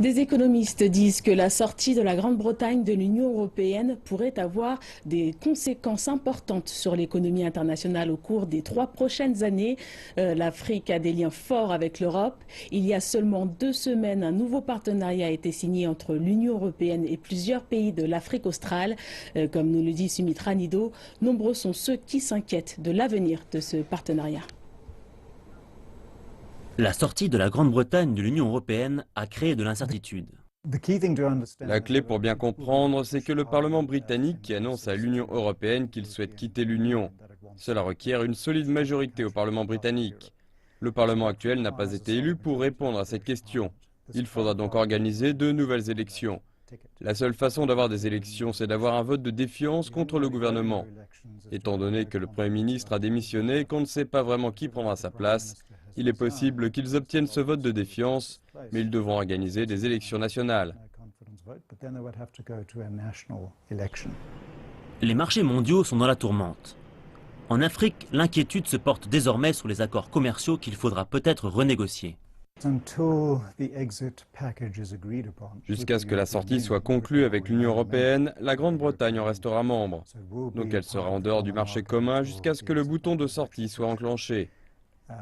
Des économistes disent que la sortie de la Grande-Bretagne de l'Union européenne pourrait avoir des conséquences importantes sur l'économie internationale au cours des 3 prochaines années. L'Afrique a des liens forts avec l'Europe. Il y a seulement 2 semaines, un nouveau partenariat a été signé entre l'Union européenne et plusieurs pays de l'Afrique australe. Comme nous le dit Sumitra Nido, nombreux sont ceux qui s'inquiètent de l'avenir de ce partenariat. La sortie de la Grande-Bretagne de l'Union européenne a créé de l'incertitude. La clé pour bien comprendre, c'est que le Parlement britannique qui annonce à l'Union européenne qu'il souhaite quitter l'Union. Cela requiert une solide majorité au Parlement britannique. Le Parlement actuel n'a pas été élu pour répondre à cette question. Il faudra donc organiser de nouvelles élections. La seule façon d'avoir des élections, c'est d'avoir un vote de défiance contre le gouvernement. Étant donné que le Premier ministre a démissionné et qu'on ne sait pas vraiment qui prendra sa place, il est possible qu'ils obtiennent ce vote de défiance, mais ils devront organiser des élections nationales. Les marchés mondiaux sont dans la tourmente. En Afrique, l'inquiétude se porte désormais sur les accords commerciaux qu'il faudra peut-être renégocier. Jusqu'à ce que la sortie soit conclue avec l'Union européenne, la Grande-Bretagne en restera membre. Donc elle sera en dehors du marché commun jusqu'à ce que le bouton de sortie soit enclenché.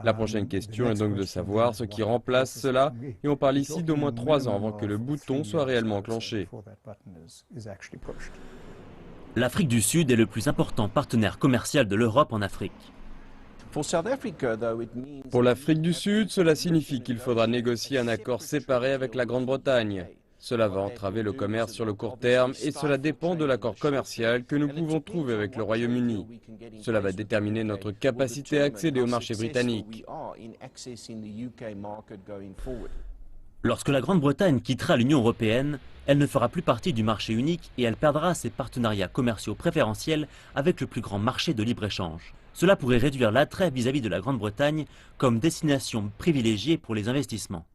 La prochaine question est donc de savoir ce qui remplace cela, et on parle ici d'au moins 3 ans avant que le bouton soit réellement enclenché. L'Afrique du Sud est le plus important partenaire commercial de l'Europe en Afrique. Pour l'Afrique du Sud, cela signifie qu'il faudra négocier un accord séparé avec la Grande-Bretagne. Cela va entraver le commerce sur le court terme et cela dépend de l'accord commercial que nous pouvons trouver avec le Royaume-Uni. Cela va déterminer notre capacité à accéder au marché britannique. Lorsque la Grande-Bretagne quittera l'Union européenne, elle ne fera plus partie du marché unique et elle perdra ses partenariats commerciaux préférentiels avec le plus grand marché de libre-échange. Cela pourrait réduire l'attrait vis-à-vis de la Grande-Bretagne comme destination privilégiée pour les investissements.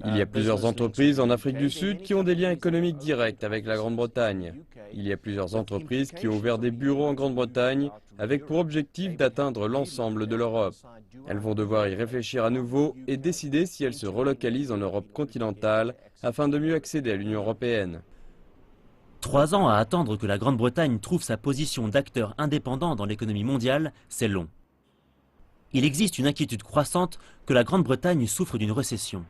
Il y a plusieurs entreprises en Afrique du Sud qui ont des liens économiques directs avec la Grande-Bretagne. Il y a plusieurs entreprises qui ont ouvert des bureaux en Grande-Bretagne avec pour objectif d'atteindre l'ensemble de l'Europe. Elles vont devoir y réfléchir à nouveau et décider si elles se relocalisent en Europe continentale afin de mieux accéder à l'Union européenne. 3 ans à attendre que la Grande-Bretagne trouve sa position d'acteur indépendant dans l'économie mondiale, c'est long. Il existe une inquiétude croissante que la Grande-Bretagne souffre d'une récession.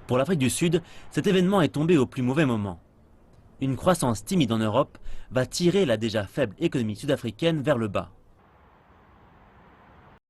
Pour l'Afrique du Sud, cet événement est tombé au plus mauvais moment. Une croissance timide en Europe va tirer la déjà faible économie sud-africaine vers le bas.